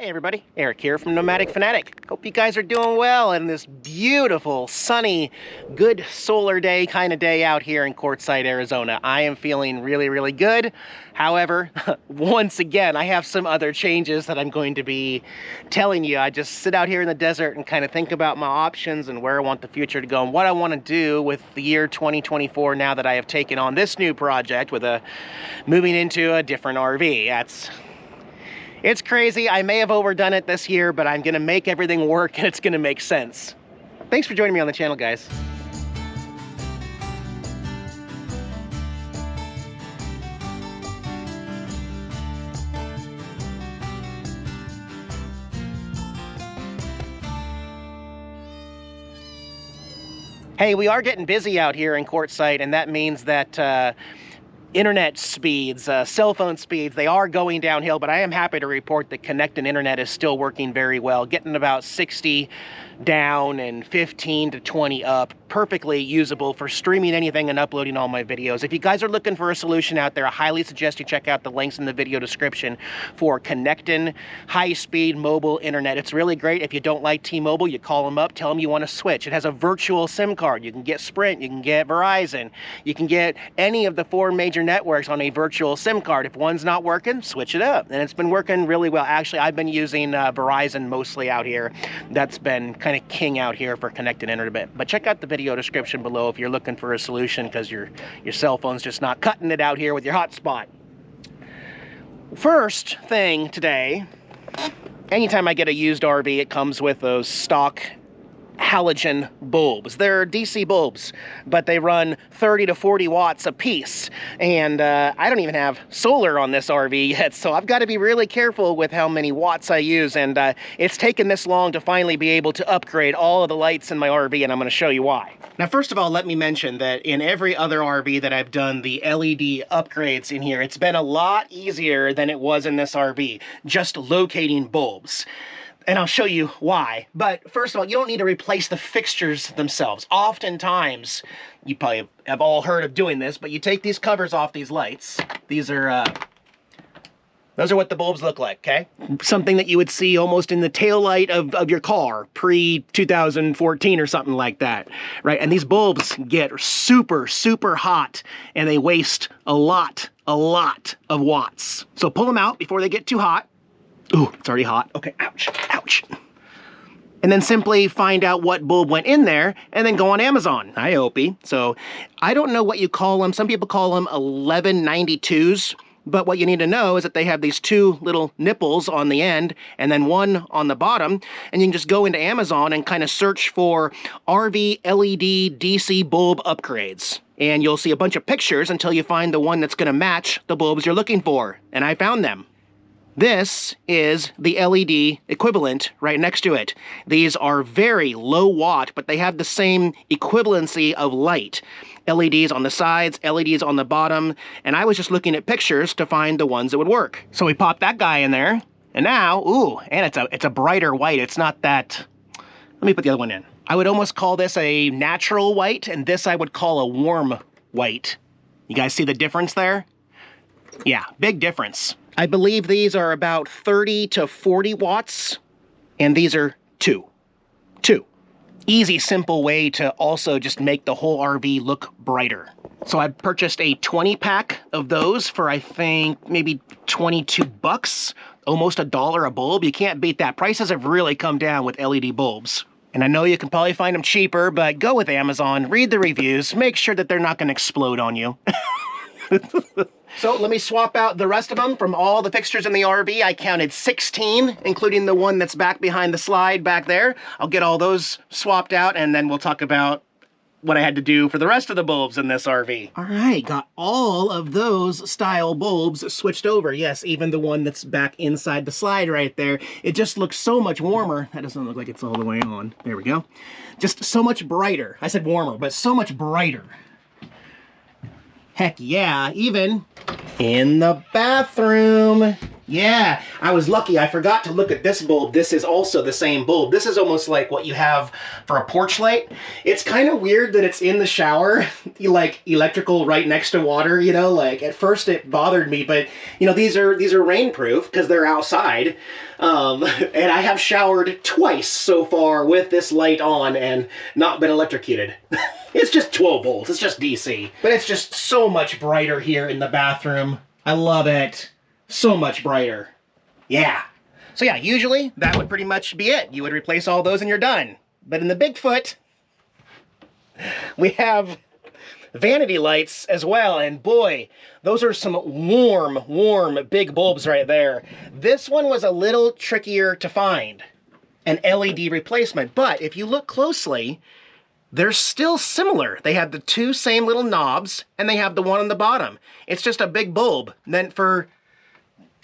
Hey everybody, Eric here from Nomadic Fanatic. Hope you guys are doing well in this beautiful, sunny, good solar day kind of day out here in Quartzsite, Arizona. I am feeling really good. However, once again, I have some other changes that I'm going to be telling you. I just sit out here in the desert and kind of think about my options and where I want the future to go and what I want to do with the year 2024 now that I have taken on this new project with moving into a different RV. It's crazy. I may have overdone it this year, but I'm going to make everything work and it's going to make sense. Thanks for joining me on the channel, guys. Hey, we are getting busy out here in Quartzsite, and that means that internet speeds, cell phone speeds, they are going downhill, but I am happy to report that Connect and Internet is still working very well, getting about 60 down and 15 to 20 up, perfectly usable for streaming anything and uploading all my videos. If you guys are looking for a solution out there, I highly suggest you check out the links in the video description for Connectin high-speed mobile internet. It's really great. If you don't like T-Mobile, you call them up, tell them you want to switch. It has a virtual SIM card. You can get Sprint, you can get Verizon, you can get any of the 4 major networks on a virtual SIM card. If one's not working, switch it up. And it's been working really well. Actually, I've been using Verizon mostly out here. That's been kind of king out here for connected internet. But check out the video description below if you're looking for a solution because your cell phone's just not cutting it out here with your hotspot. First thing today, anytime I get a used RV, it comes with those stock halogen bulbs. They're DC bulbs, but they run 30 to 40 watts a piece. And I don't even have solar on this RV yet, so I've got to be really careful with how many watts I use. And it's taken this long to finally be able to upgrade all of the lights in my RV, and I'm going to show you why. Now, first of all, let me mention that in every other RV that I've done the LED upgrades in here, it's been a lot easier than it was in this RV, just locating bulbs. And I'll show you why. But first of all, you don't need to replace the fixtures themselves. Oftentimes, you probably have all heard of doing this, but you take these covers off these lights. These are, those are what the bulbs look like, okay? Something that you would see almost in the taillight of your car, pre-2014 or something like that, right? And these bulbs get super hot, and they waste a lot of watts. So pull them out before they get too hot. Ooh, it's already hot. Okay, ouch. And then simply find out what bulb went in there and then go on Amazon. Hi, Opie. So I don't know what you call them. Some people call them 1192s. But what you need to know is that they have these 2 little nipples on the end and then one on the bottom. And you can just go into Amazon and kind of search for RV LED DC bulb upgrades. And you'll see a bunch of pictures until you find the one that's going to match the bulbs you're looking for. And I found them. This is the LED equivalent right next to it. These are very low watt, but they have the same equivalency of light. LEDs on the sides, LEDs on the bottom, and I was just looking at pictures to find the ones that would work. So we popped that guy in there, and now, ooh, and it's a brighter white. It's not that, let me put the other one in. I would almost call this a natural white, and this I would call a warm white. You guys see the difference there? Yeah, big difference. I believe these are about 30 to 40 watts, and these are 2. Easy, simple way to also just make the whole RV look brighter. So I purchased a 20-pack of those for, I think, maybe 22 bucks, almost $1 a bulb. You can't beat that. Prices have really come down with LED bulbs. And I know you can probably find them cheaper, but go with Amazon, read the reviews, make sure that they're not going to explode on you. So let me swap out the rest of them from all the fixtures in the RV. I counted 16, including the one that's back behind the slide back there. I'll get all those swapped out, and then we'll talk about what I had to do for the rest of the bulbs in this RV. All right, got all of those style bulbs switched over. Yes, even the one that's back inside the slide right there. It just looks so much warmer. That doesn't look like it's all the way on. There we go. Just so much brighter. I said warmer, but so much brighter. Heck yeah, even in the bathroom. Yeah, I was lucky. I forgot to look at this bulb. This is also the same bulb. This is almost like what you have for a porch light. It's kind of weird that it's in the shower, like electrical right next to water, you know, like at first it bothered me, but you know, these are rainproof because they're outside. And I have showered twice so far with this light on and not been electrocuted. It's just 12 volts, it's just DC. But it's just so much brighter here in the bathroom. I love it. So much brighter. Yeah. So yeah, usually that would pretty much be it. You would replace all those and you're done. But in the Bigfoot, we have vanity lights as well, and boy, those are some warm big bulbs right there. This one was a little trickier to find, an LED replacement, but if you look closely, they're still similar. They have the two same little knobs, and they have the one on the bottom. It's just a big bulb meant for,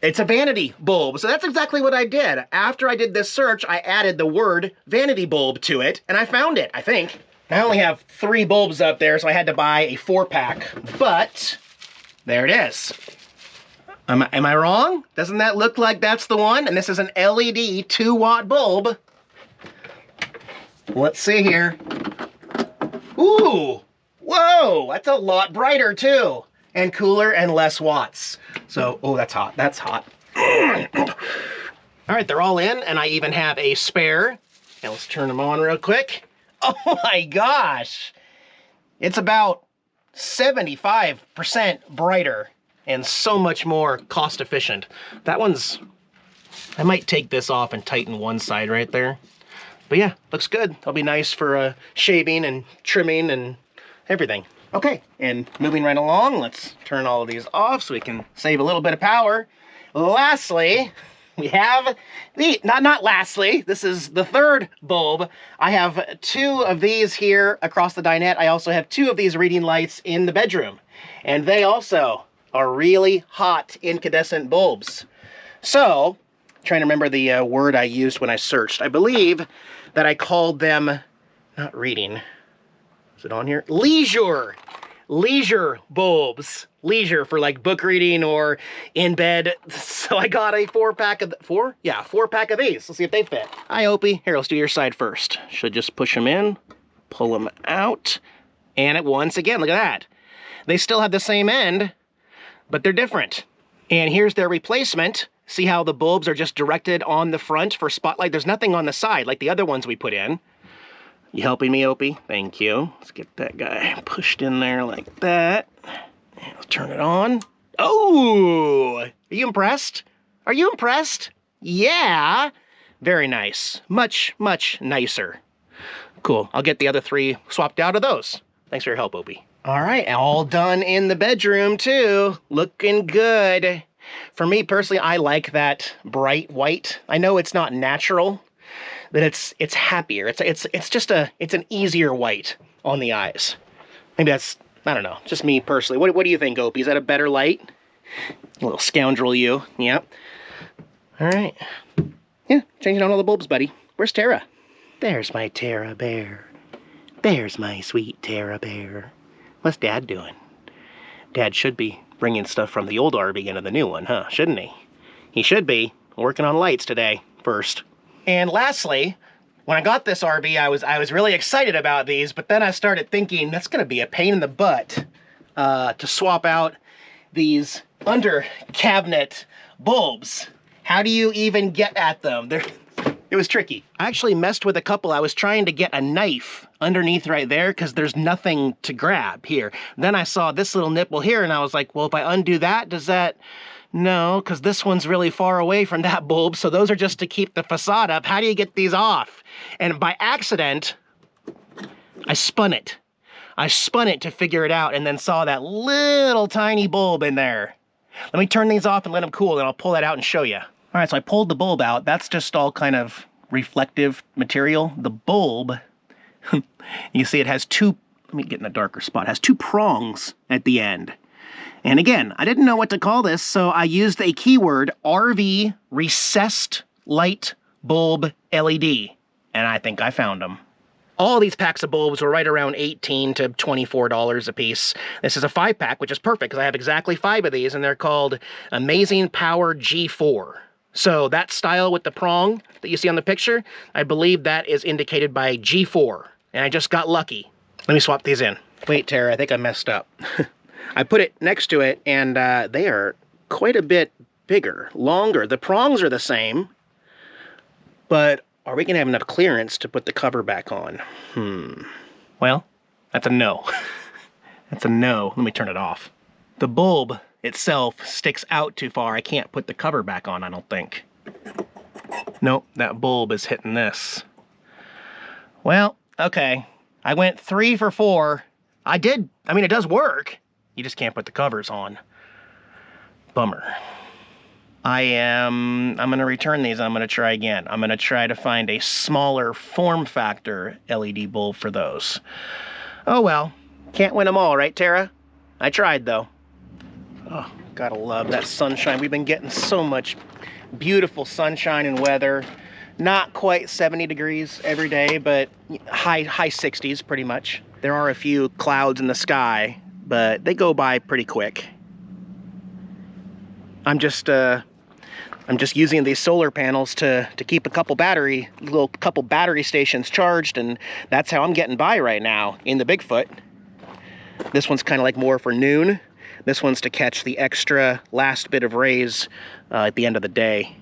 it's a vanity bulb. So that's exactly what I did. After I did this search, I added the word vanity bulb to it, and I found it, I think. I only have 3 bulbs up there, so I had to buy a 4-pack, but there it is. Am I wrong? Doesn't that look like that's the one? And this is an LED 2-watt bulb. Let's see here. Ooh, whoa, that's a lot brighter too. And cooler and less watts. So, oh, that's hot, that's hot. All right, they're all in, and I even have a spare. Now let's turn them on real quick. Oh my gosh, it's about 75% brighter and so much more cost efficient. That one's, I might take this off and tighten one side right there. But yeah, looks good. That'll be nice for shaving and trimming and everything. Okay, and moving right along, let's turn all of these off so we can save a little bit of power. Lastly, we have the, not lastly, this is the 3rd bulb. I have 2 of these here across the dinette. I also have 2 of these reading lights in the bedroom. And they also are really hot incandescent bulbs. So, trying to remember the word I used when I searched. I believe that I called them, not reading, is it on here? Leisure! Leisure bulbs. Leisure for like book reading or in bed. So I got a 4-pack of, 4? Yeah, 4-pack of these. Let's see if they fit. Hi, Opie. Here, let's do your side first. Should just push them in, pull them out, and it once again, look at that. They still have the same end, but they're different. And here's their replacement. See how the bulbs are just directed on the front for spotlight? There's nothing on the side like the other ones we put in. You helping me, Opie? Thank you. Let's get that guy pushed in there like that. And let's turn it on. Oh! Are you impressed? Are you impressed? Yeah! Very nice. Much, much nicer. Cool. I'll get the other 3 swapped out of those. Thanks for your help, Opie. All right, all done in the bedroom, too. Looking good. For me, personally, I like that bright white. I know it's not natural, but it's happier. It's an easier white on the eyes. Maybe that's, I don't know, just me personally. What do you think, Opie? Is that a better light? A little scoundrel you. Yep. All right. Yeah, changing on all the bulbs, buddy. Where's Tara? There's my Tara bear. There's my sweet Tara bear. What's Dad doing? Dad should be bringing stuff from the old RV into the new one, huh? Shouldn't he? He should be working on lights today first. And lastly, when I got this RV, I was really excited about these, but then I started thinking that's going to be a pain in the butt to swap out these under cabinet bulbs. How do you even get at them? It was tricky. I actually messed with a couple. I was trying to get a knife underneath right there because there's nothing to grab here. Then I saw this little nipple here and I was like, well, if I undo that, does that... No, because this one's really far away from that bulb, so those are just to keep the facade up. How do you get these off? And by accident, I spun it. I spun it to figure it out and then saw that little tiny bulb in there. Let me turn these off and let them cool, and I'll pull that out and show you. All right, so I pulled the bulb out. That's just all kind of reflective material. The bulb, you see it has 2, let me get in a darker spot, it has 2 prongs at the end. And again, I didn't know what to call this, so I used a keyword, RV recessed light bulb LED, and I think I found them. All these packs of bulbs were right around $18 to $24 a piece. This is a 5-pack, which is perfect because I have exactly 5 of these, and they're called Amazing Power G4. So that style with the prong that you see on the picture, I believe that is indicated by G4, and I just got lucky. Let me swap these in. Wait, Tara, I think I messed up. I put it next to it, and they are quite a bit bigger, longer. The prongs are the same, But are we going to have enough clearance to put the cover back on? Well, that's a no. That's a no. Let me turn it off. The bulb itself sticks out too far. I can't put the cover back on, I don't think. Nope, that bulb is hitting this. Well, okay. I went 3 for 4. I mean, it does work. You just can't put the covers on. Bummer. I'm gonna return these. I'm gonna try again. I'm gonna try to find a smaller form factor LED bulb for those. Oh well, can't win them all, right, Tara? I tried though. Oh, gotta love that sunshine. We've been getting so much beautiful sunshine and weather. Not quite 70 degrees every day, but high 60s pretty much. There are a few clouds in the sky, but they go by pretty quick. I'm just using these solar panels to keep a couple battery stations charged, and that's how I'm getting by right now in the Bigfoot. This one's kind of like more for noon. This one's to catch the extra last bit of rays at the end of the day.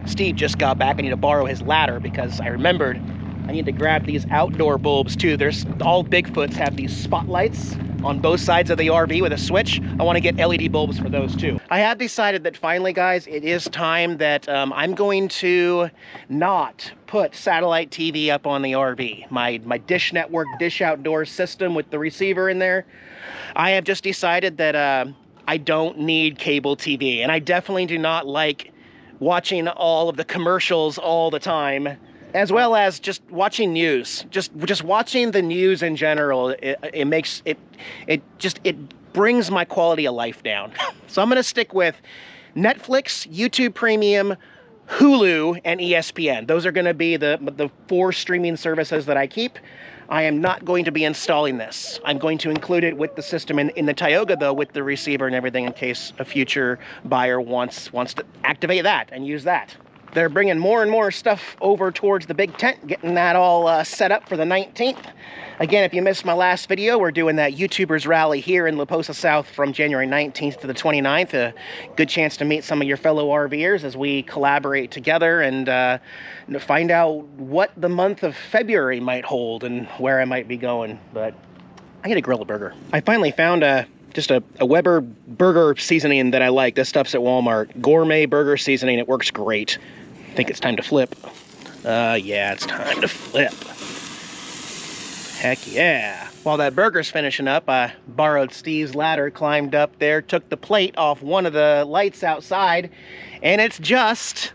Steve just got back. I need to borrow his ladder because I remembered I need to grab these outdoor bulbs too. All Bigfoots have these spotlights on both sides of the RV with a switch. I want to get LED bulbs for those too. I have decided that finally, guys, it is time that I'm going to not put satellite TV up on the RV. My Dish Network Dish Outdoor system with the receiver in there, I have just decided that I don't need cable TV, and I definitely do not like watching all of the commercials all the time, as well as just watching news. Just watching the news in general, it brings my quality of life down. So I'm gonna stick with Netflix, YouTube Premium, Hulu, and ESPN. Those are gonna be the 4 streaming services that I keep. I am not going to be installing this. I'm going to include it with the system in the Tioga, though, with the receiver and everything, in case a future buyer wants to activate that and use that. They're bringing more and more stuff over towards the big tent, getting that all set up for the 19th. Again, if you missed my last video, we're doing that YouTubers rally here in La Posa South from January 19th to the 29th. A good chance to meet some of your fellow RVers as we collaborate together and find out what the month of February might hold and where I might be going. But I gotta grill a burger. I finally found just a Weber burger seasoning that I like. This stuff's at Walmart. Gourmet burger seasoning. It works great. I think it's time to flip. Yeah, it's time to flip. Heck yeah. While that burger's finishing up, I borrowed Steve's ladder, climbed up there, took the plate off one of the lights outside, and it's just...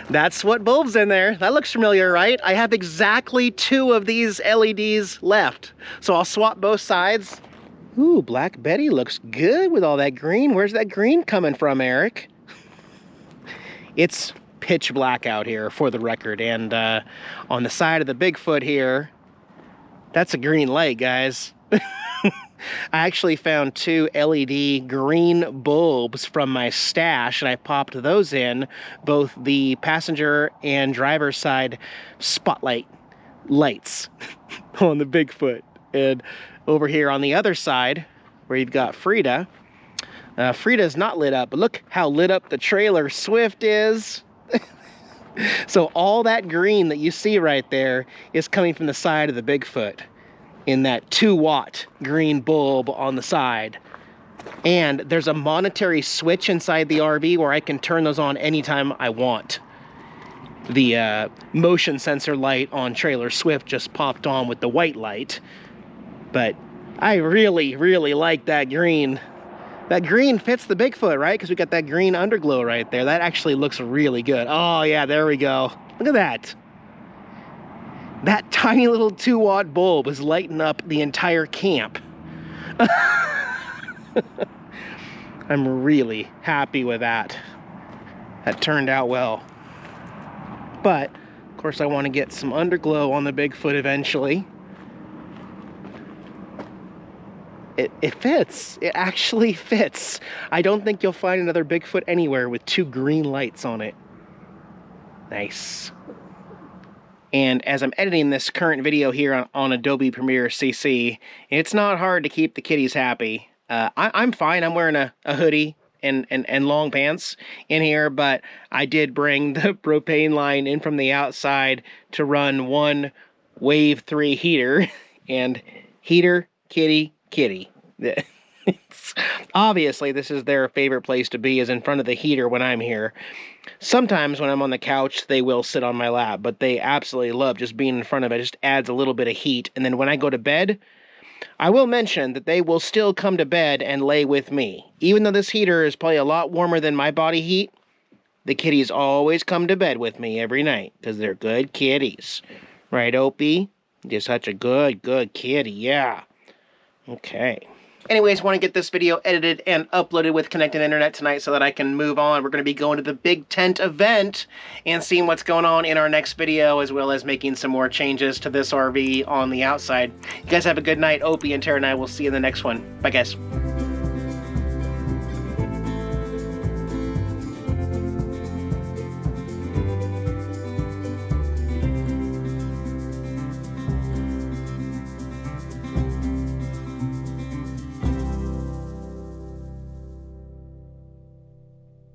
That's what bulb's in there. That looks familiar, right? I have exactly 2 of these LEDs left. So I'll swap both sides. Ooh, Black Betty looks good with all that green. Where's that green coming from, Eric? It's pitch black out here, for the record. And on the side of the Bigfoot here, that's a green light, guys. I actually found 2 LED green bulbs from my stash, and I popped those in, both the passenger and driver's side spotlight lights on the Bigfoot. And over here on the other side, where you've got Frida, Frida's not lit up, but look how lit up the trailer Swift is. So all that green that you see right there is coming from the side of the Bigfoot in that 2-watt green bulb on the side. And there's a monetary switch inside the RV where I can turn those on anytime I want. The motion sensor light on trailer Swift just popped on with the white light. But I really, really like that green. That green fits the Bigfoot, right? Because we got that green underglow right there. That actually looks really good. Oh yeah, there we go. Look at that. That tiny little 2-watt bulb is lighting up the entire camp. I'm really happy with that. That turned out well. But, of course, I want to get some underglow on the Bigfoot eventually. It fits. It actually fits. I don't think you'll find another Bigfoot anywhere with 2 green lights on it. Nice. And as I'm editing this current video here on Adobe Premiere CC, it's not hard to keep the kitties happy. I'm fine. I'm wearing a hoodie and long pants in here, but I did bring the propane line in from the outside to run one Wave 3 heater, and heater, kitty, kitty. Obviously, this is their favorite place to be, is in front of the heater when I'm here. Sometimes when I'm on the couch, they will sit on my lap, but they absolutely love just being in front of it. It just adds a little bit of heat. And then when I go to bed, I will mention that they will still come to bed and lay with me. Even though this heater is probably a lot warmer than my body heat, the kitties always come to bed with me every night because they're good kitties. Right, Opie? You're such a good kitty, yeah. Okay. Anyways, want to get this video edited and uploaded with connected internet tonight so that I can move on. We're going to be going to the Big Tent event and seeing what's going on in our next video, as well as making some more changes to this RV on the outside. You guys have a good night. Opie and Tara and I will see you in the next one. Bye, guys.